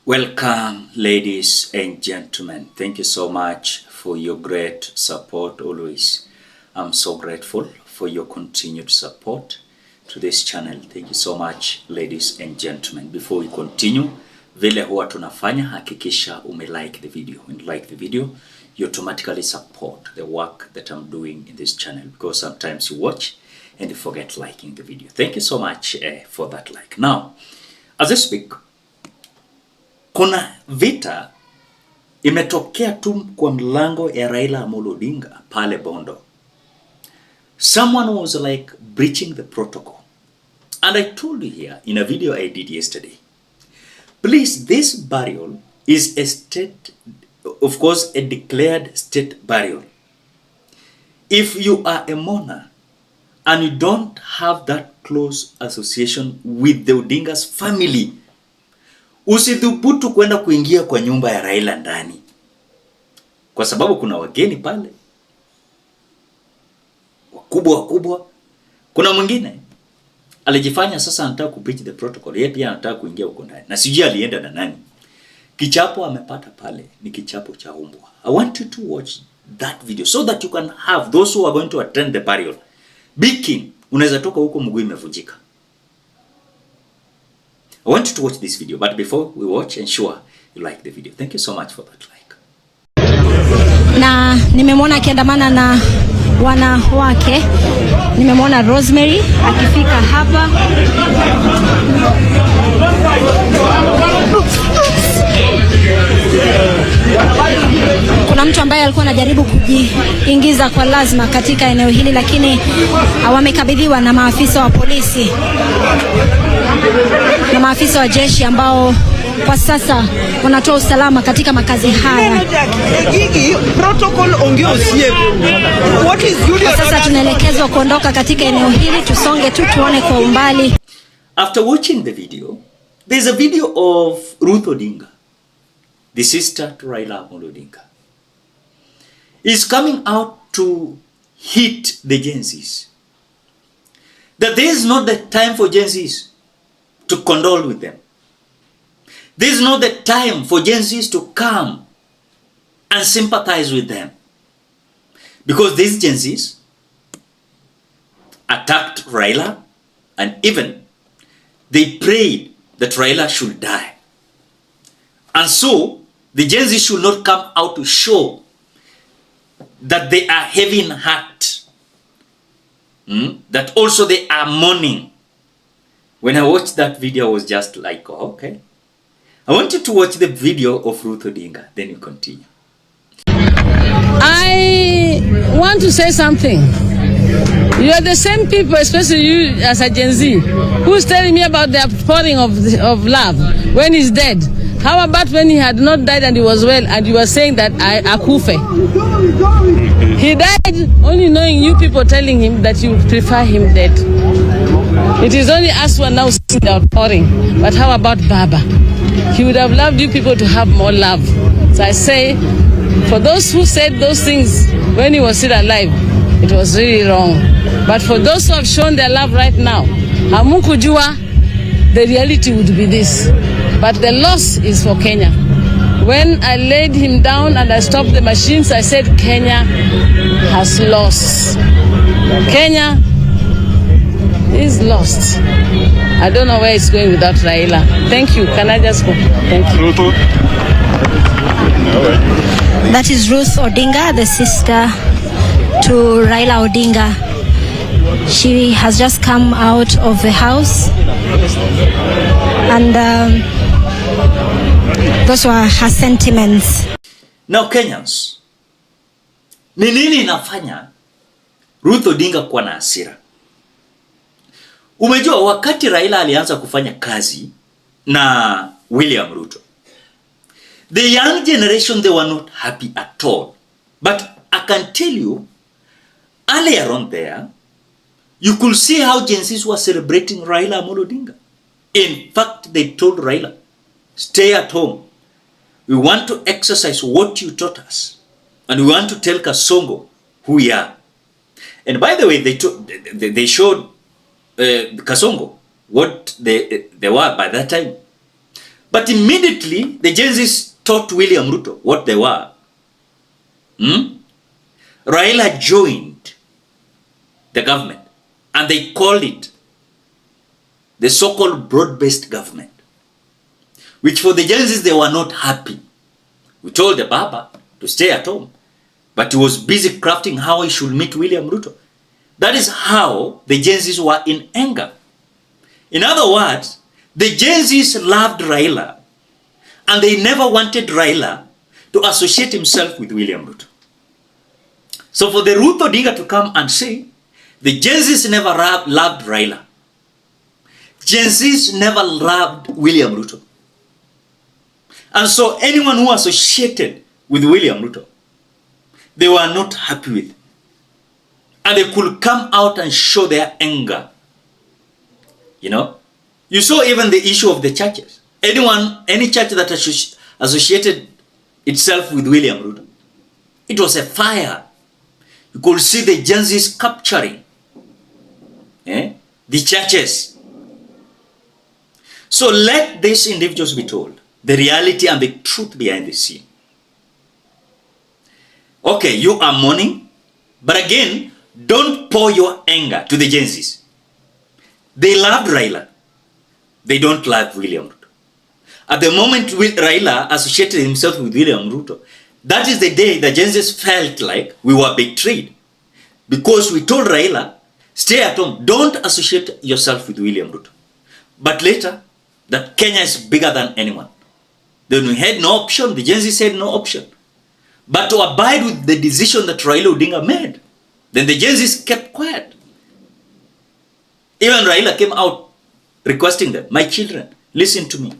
Welcome, ladies and gentlemen. Thank you so much for your great support always. I'm so grateful for your continued support to this channel. Thank you so much, ladies and gentlemen. Before we continue, vile huwa tunafanya, hakikisha like the video. When you like the video, you automatically support the work that I'm doing in this channel, because sometimes you watch and you forget liking the video. Thank you so much for that like. Now, as I speak, kuna vita imetokea tu kwa mlango ya Raila Amolo Odinga pale Bondo. Someone was like breaching the protocol. And I told you here in a video I did yesterday. Please, this burial is a state, of course, a declared state burial. If you are a mourner and you don't have that close association with the Odinga's family, usidhubutu kwenda kuingia kwa nyumba ya Raila ndani, kwa sababu kuna wageni pale wakubwa. Kuna mwingine alijifanya sasa anataka kupitch the protocol, yeye pia anataka kuingia huko ndani, na sijui alienda na nani. Kichapo amepata pale ni kichapo cha umbwa. I want you to watch that video so that you can have those who are going to attend the burial. Big King, unaweza toka huko mguu imevunjika. I want you to watch this video, but before we watch, ensure you like the video. Thank you so much for that like. Na nimemwona akiandamana na wanawake. Nimemwona Rosemary akifika hapa. Kuna mtu ambaye alikuwa anajaribu kujiingiza kwa lazima katika eneo hili, lakini wamekabidhiwa na maafisa wa polisi na maafisa wa jeshi ambao kwa sasa wanatoa usalama katika makazi haya. Kwa sasa tunaelekezwa kuondoka katika eneo hili, tusonge tu tuone kwa umbali. After watching the video, there's a video of Ruth Odinga, the sister to Raila Amolo Odinga, is coming out to hit the Gen Zs. That there is not the time for Gen Zs to condole with them. This is not the time for Gen Zs to come and sympathize with them. Because these Gen Zs attacked Raila, and even they prayed that Raila should die. And so the Gen Z should not come out to show that they are heavy in heart. That also they are mourning. When I watched that video, I was just like, oh, okay. I want you to watch the video of Ruth Odinga, then you continue. I want to say something. You are the same people, especially you as a Gen Z, who's telling me about the outpouring of love when he's dead. How about when he had not died and he was well, and you were saying that akufe? He died only knowing you people telling him that you prefer him dead. It is only us who are now seeing the outpouring. But how about Baba? He would have loved you people to have more love. So I say, for those who said those things when he was still alive, it was really wrong. But for those who have shown their love right now, hamukujua, the reality would be this. But the loss is for Kenya. When I laid him down and I stopped the machines, I said Kenya has lost. Kenya is lost. I don't know where it's going without Raila. Thank you. Can I just go? Thank you. That is Ruth Odinga, the sister to Raila Odinga. She has just come out of the house, and those were her sentiments. Now Kenyans, ni nini inafanya Ruth Odinga kuwa na hasira? Umejua wakati Raila alianza kufanya kazi na William Ruto, the young generation, they were not happy at all. But I can tell you, earlier on there, you could see how Gen Zs were celebrating Raila Amolo Odinga. In fact, they told Raila, stay at home. We want to exercise what you taught us. And we want to tell Kasongo who we are. And by the way, they showed Kasongo what they were by that time. But immediately, the Gen Zs taught William Ruto what they were. Raila joined the government, and they called it the so-called broad-based government, which for the Gen Zs, they were not happy. We told the Baba to stay at home, but he was busy crafting how he should meet William Ruto. That is how the Gen Zs were in anger. In other words, the Gen Zs loved Raila, and they never wanted Raila to associate himself with William Ruto. So for the Ruth Odinga to come and say, the Gen Zs never loved Raila. Gen Zs never loved William Ruto. And so anyone who associated with William Ruto, they were not happy with. And they could come out and show their anger. You know? You saw even the issue of the churches. Any church that associated itself with William Ruto, it was a fire. You could see the Gen Zs capturing the churches. So let these individuals be told the reality and the truth behind the scene. Okay, you are mourning, but again, don't pour your anger to the Gen Zs. They loved Raila. They don't love William Ruto. At the moment Raila associated himself with William Ruto, that is the day the Gen Zs felt like we were betrayed. Because we told Raila, stay at home, don't associate yourself with William Ruto. But later, that Kenya is bigger than anyone. Then we had no option, the Gen Z said no option, but to abide with the decision that Raila Odinga made. Then the Gen Zs kept quiet. Even Raila came out requesting them, my children, listen to me.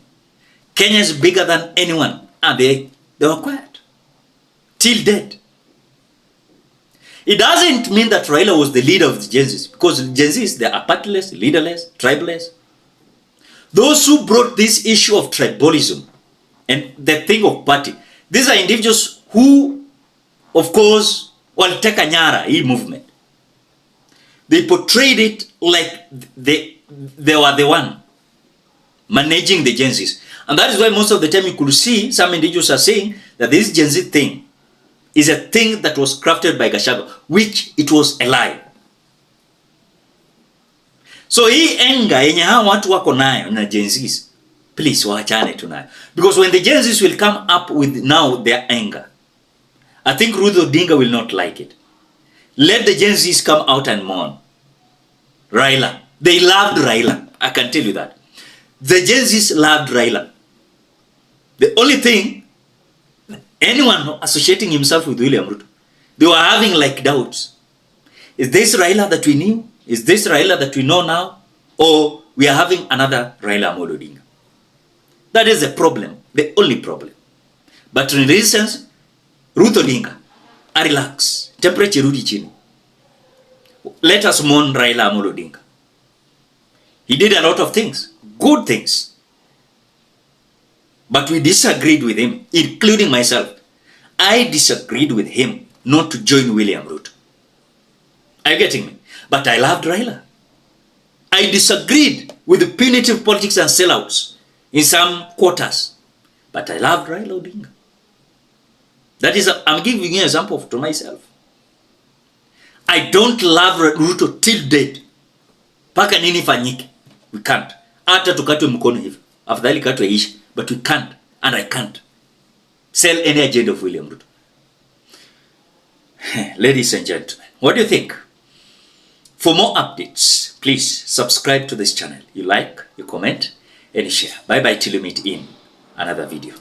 Kenya is bigger than anyone. And they were quiet. Till dead. It doesn't mean that Raila was the leader of the Gen Zs, because Gen Zs, they are partyless, leaderless, tribeless. Those who brought this issue of tribalism and the thing of party, these are individuals who, of course, will take a nyara, movement. They portrayed it like they were the one managing the Gen Zs. And that is why most of the time you could see some individuals are saying that this Gen Z thing is a thing that was crafted by Gachagua, which it was a lie. So hii enga yenye hawa watu wako nayo na Gen Zs, please waachane tunayo. Because when the Gen Zs will come up with now their anger, I think Ruth Odinga will not like it. Let the Gen Zs come out and mourn. Raila. They loved Raila. I can tell you that. The Gen Zs loved Raila. The only thing, anyone associating himself with William Ruto, they were having like doubts. Is this Raila that we knew? Is this Raila that we know now? Or we are having another Raila Amolo Odinga? That is the problem, the only problem. But in this sense, Ruth Odinga, relax, temperature rudi chini. Let us mourn Raila Amolo Odinga. He did a lot of things, good things. But we disagreed with him, including myself. I disagreed with him not to join William Ruto. Are you getting me? But I loved Raila. I disagreed with the punitive politics and sellouts in some quarters. But I loved Raila Odinga. That is, I'm giving you an example to myself. I don't love Ruto till date. Paka nini fanyike. We can't. Hata tukatwe mkono hivi. Afadhali katwe ishi. But we can't. And I can't sell any agenda of William Ruto. Ladies and gentlemen, what do you think? For more updates, please subscribe to this channel. You like, you comment, and share. Bye bye till you meet in another video.